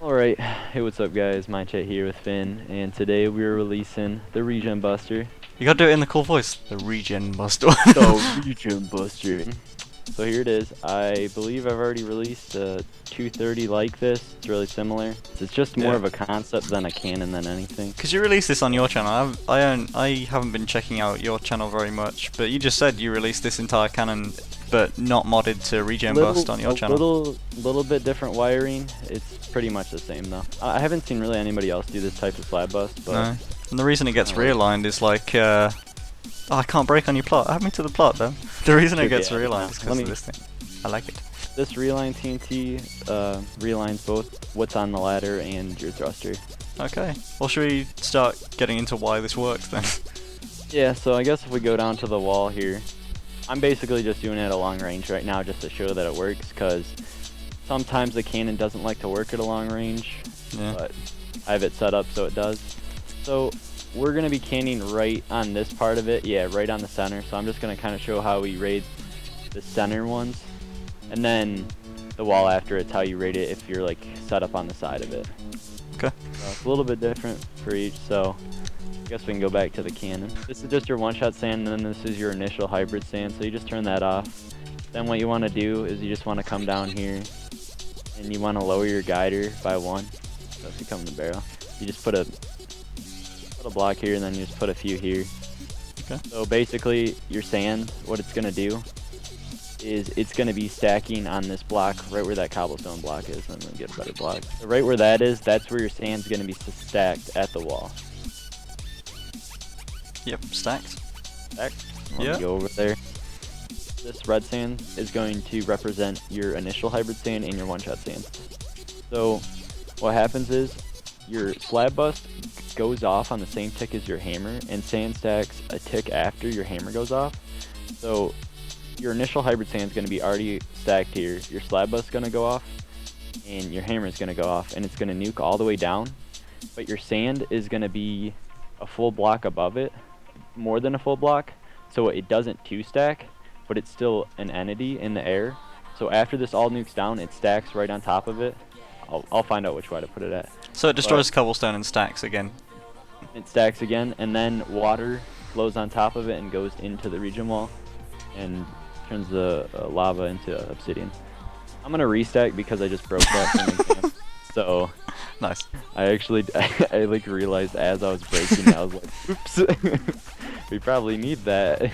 Alright, hey what's up guys, Minechat here with Finn, and today we're releasing the Regen Buster. You gotta do it in the cool voice. The regen buster. The Regen Buster. So here it is. I believe I've already released a 230 like this. It's really similar. It's just more of a concept than a cannon than anything. Cause you released this on your channel. I haven't been checking out your channel very much, but you just said you released this entire cannon, but not modded to regen bust on your channel. Little bit different wiring. It's pretty much the same though. I haven't seen really anybody else do this type of slab bust, but No. And the reason it gets realigned is like, oh, I can't break on your plot. Add me to the plot then. The reason it gets realigned is because of this thing. I like it. This reline TNT realigns both what's on the ladder and your thruster. Okay. Well, should we start getting into why this works then? Yeah, so I guess if we go down to the wall here, I'm basically just doing it at a long range right now just to show that it works, because sometimes the cannon doesn't like to work at a long range, but I have it set up so it does. So we're going to be canning right on this part of it, yeah, right on the center. So I'm just going to kind of show how we raid the center ones, and then the wall after it's how you raid it if you're like set up on the side of it. Okay. So it's a little bit different for each, so I guess we can go back to the cannon. This is just your one-shot sand, and then this is your initial hybrid sand, so you just turn that off. Then what you want to do is you just want to come down here, and you want to lower your guider by 1. So if you come in the barrel, you just put a block here, and then you just put a few here. Okay. So basically, your sand, what it's going to do is it's going to be stacking on this block right where that cobblestone block is. I'm going to get a better block. So right where that is, that's where your sand's going to be stacked at the wall. Yep, stacked. Stacked. Yeah. Go over there. This red sand is going to represent your initial hybrid sand and your one-shot sand. So what happens is your slab bust goes off on the same tick as your hammer, and sand stacks a tick after your hammer goes off. So your initial hybrid sand is going to be already stacked here, your slab bust is going to go off, and your hammer is going to go off, and it's going to nuke all the way down, but your sand is going to be a full block above it, more than a full block, so it doesn't 2-stack, but it's still an entity in the air. So after this all nukes down, it stacks right on top of it. I'll find out which way to put it at. So it destroys cobblestone and stacks again. It stacks again, and then water flows on top of it and goes into the regen wall and turns the lava into obsidian. I'm gonna restack because I just broke that. So nice. I actually I like realized as I was breaking it, I was like, oops, we probably need that.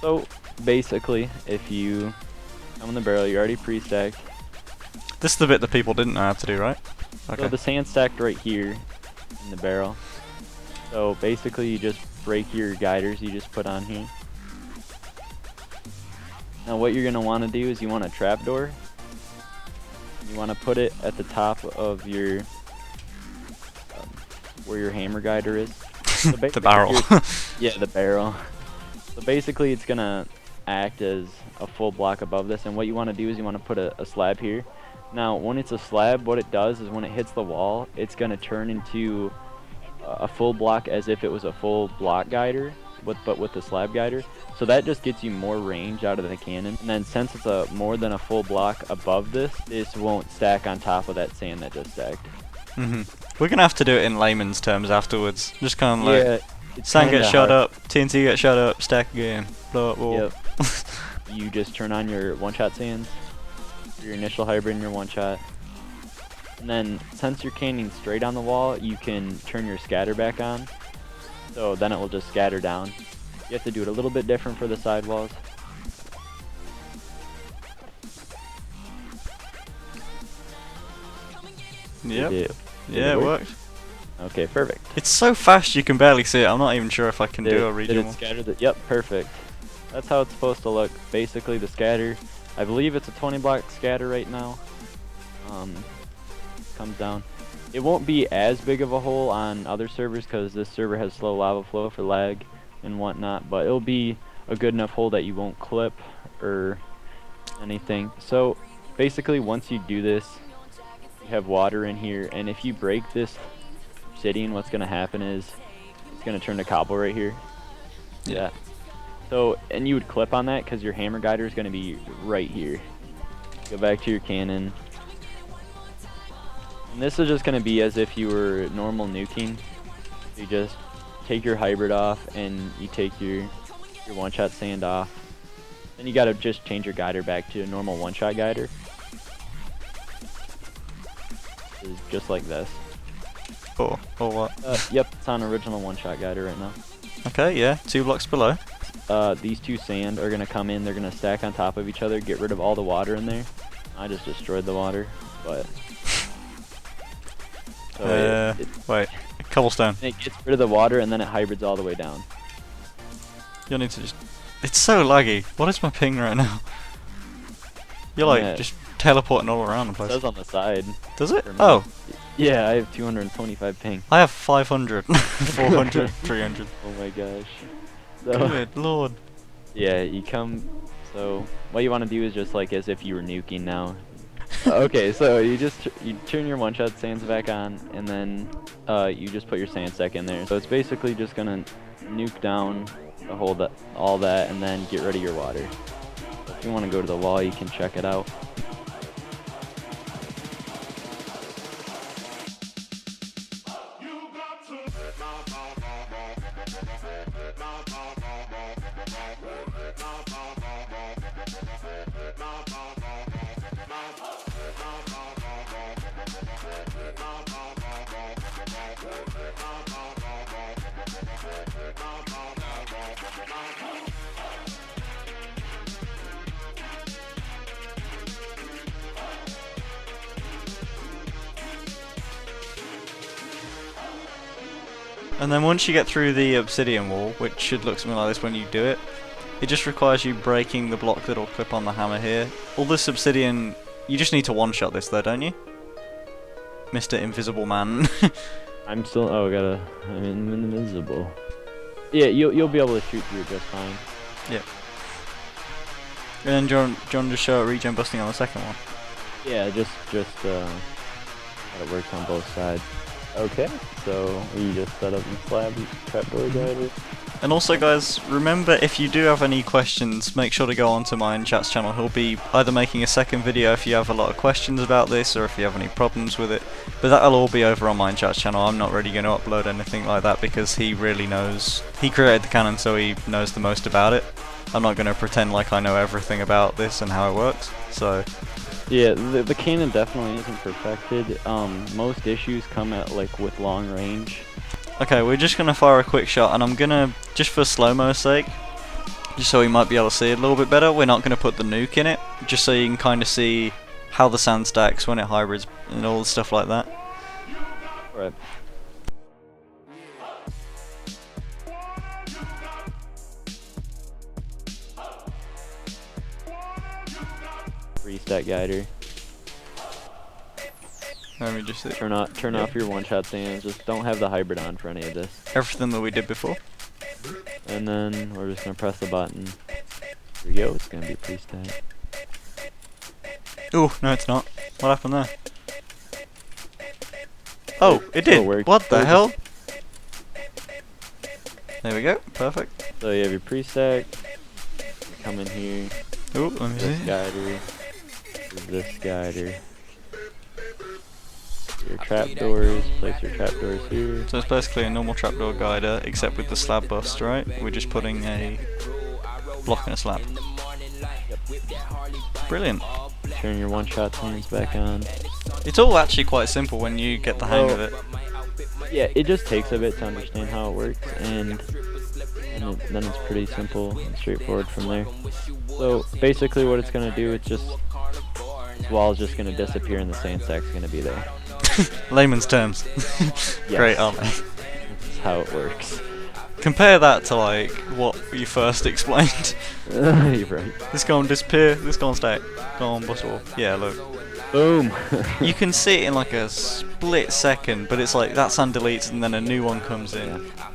So basically, if you come in the barrel, you're already pre-stacked. This is the bit that people didn't know how to do, right? Okay. So the sand stacked right here in the barrel. So basically you just break your guiders you just put on here. Now what you're going to want to do is you want a trapdoor. You want to put it at the top of your, where your hammer guider is. So the barrel. Yeah, the barrel. So basically it's going to act as a full block above this, and what you want to do is you want to put a slab here. Now when it's a slab, what it does is when it hits the wall, it's going to turn into a full block as if it was a full block guider, but with the slab guider. So that just gets you more range out of the cannon. And then since it's a more than a full block above this won't stack on top of that sand that just stacked. We're gonna have to do it in layman's terms afterwards. Just kind of like, yeah, sand gets shot up, TNT gets shot up, stack again, blow up wall. Yep. You just turn on your one-shot sands, your initial hybrid and your one-shot. And then since you're canning straight on the wall, you can turn your scatter back on. So then it will just scatter down. You have to do it a little bit different for the sidewalls. Yep. Yeah, it worked. Okay, perfect. It's so fast you can barely see it. I'm not even sure if I can do a regen wall. Scatter the, yep, perfect. That's how it's supposed to look. Basically the scatter, I believe it's a 20 block scatter right now. Comes down. It won't be as big of a hole on other servers because this server has slow lava flow for lag and whatnot, but it'll be a good enough hole that you won't clip or anything. So basically once you do this, you have water in here, and if you break this obsidian, what's going to happen is it's going to turn to cobble right here. Yeah. So, and you would clip on that because your hammer guider is going to be right here. Go back to your cannon. And this is just going to be as if you were normal nuking. You just take your hybrid off and you take your one-shot sand off. Then you got to just change your guider back to a normal one-shot guider. It's just like this. Or what? Yep, it's on original one-shot guider right now. Okay, yeah, 2 blocks below. These 2 sand are going to come in, they're going to stack on top of each other, get rid of all the water in there. I just destroyed the water, but... So wait, cobblestone. It gets rid of the water and then it hybrids all the way down. You'll need to just... It's so laggy. What is my ping right now? You're like just teleporting all around the place. It says on the side. Does it? Oh. Yeah, I have 225 ping. I have 500, 400, 300. Oh my gosh. So, good lord. Yeah, you come... So, what you want to do is just like as if you were nuking now. Okay, so you turn your one-shot sands back on, and then you just put your sand stack in there. So it's basically just gonna nuke down all that, and then get rid of your water. So if you want to go to the wall, you can check it out. And then once you get through the obsidian wall, which should look something like this when you do it, it just requires you breaking the block that'll clip on the hammer here. All this obsidian, you just need to one-shot this though, don't you? Mr. Invisible Man. I'm invisible. Yeah, you'll be able to shoot through it just fine. Yeah. And then do you want to show it regen busting on the second one? Yeah, just how it works on both sides. Okay, so we just set up the slab trapdoor guider. And also guys, remember if you do have any questions, make sure to go onto Minechat's channel. He'll be either making a second video if you have a lot of questions about this, or if you have any problems with it. But that'll all be over on Minechat's channel. I'm not really going to upload anything like that because he really knows. He created the cannon, so he knows the most about it. I'm not going to pretend like I know everything about this and how it works, so... Yeah, the cannon definitely isn't perfected. Most issues come at with long range. Okay, we're just gonna fire a quick shot, and I'm gonna, just for slow-mo's sake, just so we might be able to see it a little bit better, we're not gonna put the nuke in it, just so you can kind of see how the sand stacks when it hybrids and all the stuff like that. Right. Reset guider. Let me just see. Turn off your one-shot sands. Just don't have the hybrid on for any of this. Everything that we did before. And then we're just gonna press the button. Here we go. It's gonna be pre-stack. Ooh, no, it's not. What happened there? Oh, it did. Worked. What the hell? There we go. Perfect. So you have your pre-stack. Come in here. Ooh, let me this see. Guider. This guider. Your trapdoors, place your trapdoors here. So it's basically a normal trapdoor guider, except with the slab bust, right? We're just putting a block in a slab. Yep. Brilliant. Turn your one-shot sands back on. It's all actually quite simple when you get the hang of it. Yeah, it just takes a bit to understand how it works, and then it's pretty simple and straightforward from there. So basically what it's going to do, it's just, this wall is just going to disappear and the sand stack's going to be there. Layman's terms. Yes. Great, aren't they? That's how it works. Compare that to like what you first explained. You're right. This gonna disappear, this gonna stack, go on bust wall. Yeah, look. Boom! You can see it in like a split second, but it's like that sand deletes and then a new one comes in. Yeah.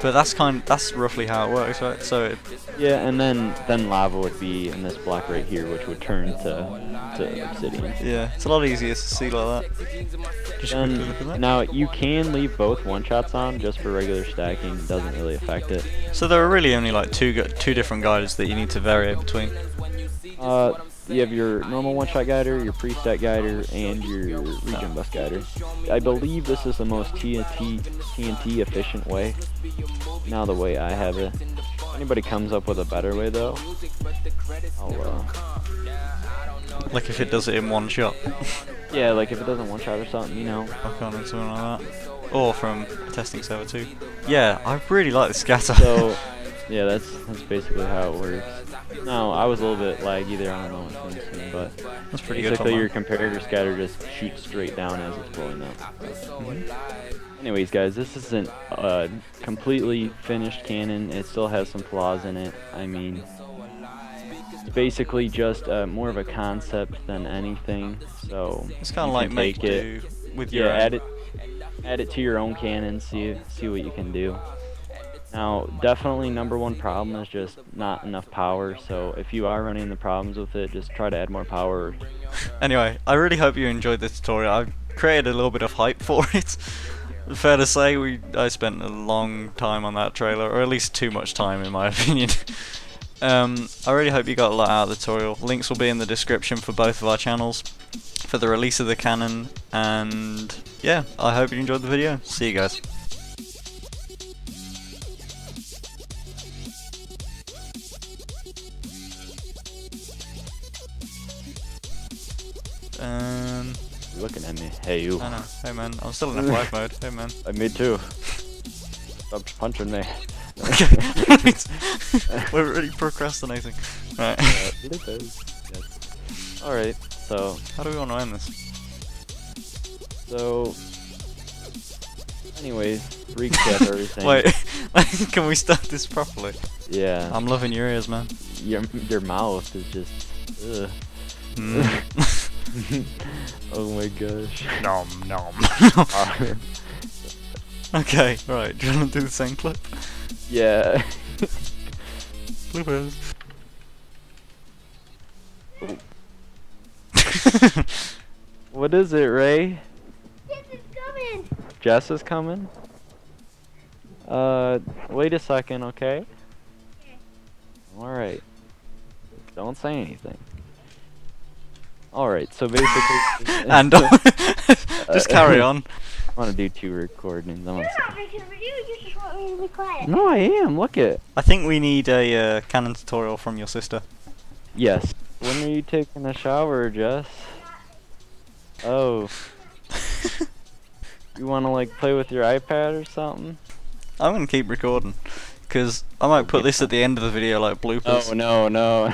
But that's roughly how it works, right? So yeah, and then lava would be in this block right here, which would turn to obsidian. yeah, it's a lot easier to see like that. Just quickly look at that. Now you can leave both one-shots on just for regular stacking. It doesn't really affect it. So there are really only like two different guiders that you need to vary between. you have your normal one-shot guider, your pre-stat guider, and your regen bus guider. I believe this is the most TNT efficient way. Now the way I have it. If anybody comes up with a better way though, I'll Like if it does it in one shot. yeah, like if it doesn't one-shot or something, you know. I can't do something like that. Or from testing server 2. Yeah, I really like the scatter. So yeah, that's basically how it works. Now I was a little bit laggy there, I don't know what's going on, but That's pretty good. basically your comparator scatter just shoots straight down as it's blowing up. Anyways, guys, this isn't a completely finished cannon. It still has some flaws in it. I mean, it's basically just more of a concept than anything. So It's kind of like make do with your add it to your own cannon. See what you can do. Now, definitely #1 problem is just not enough power. So if you are running into problems with it, just try to add more power. Anyway, I really hope you enjoyed this tutorial. I've created a little bit of hype for it. Fair to say, I spent a long time on that trailer, or at least too much time in my opinion. I really hope you got a lot out of the tutorial. Links will be in the description for both of our channels for the release of the cannon, and yeah, I hope you enjoyed the video. See you guys. You're looking at me. Hey, you. I know. Hey man, I'm still in F5 mode. Hey man. Me too. Stop punching me. We're already procrastinating. Right. Alright, so. How do we want to end this? So. Anyways, recap everything. Wait, can we start this properly? Yeah. I'm loving your ears, man. Your mouth is just. Ugh. Oh my gosh. Nom nom. Okay, right. Do you want to do the same clip? Yeah. Bloopers. What is it, Ray? Jess is coming. Jess is coming? Wait a second, okay? Alright. Don't say anything. Alright, so basically... And just carry on. I want to do 2 recordings. You're not making a video, you just want me to be quiet. No, I am. Look it. I think we need a cannon tutorial from your sister. Yes. When are you taking a shower, Jess? Oh. You want to like play with your iPad or something? I'm gonna keep recording, cause I might put this at the end of the video like bloopers. Oh no.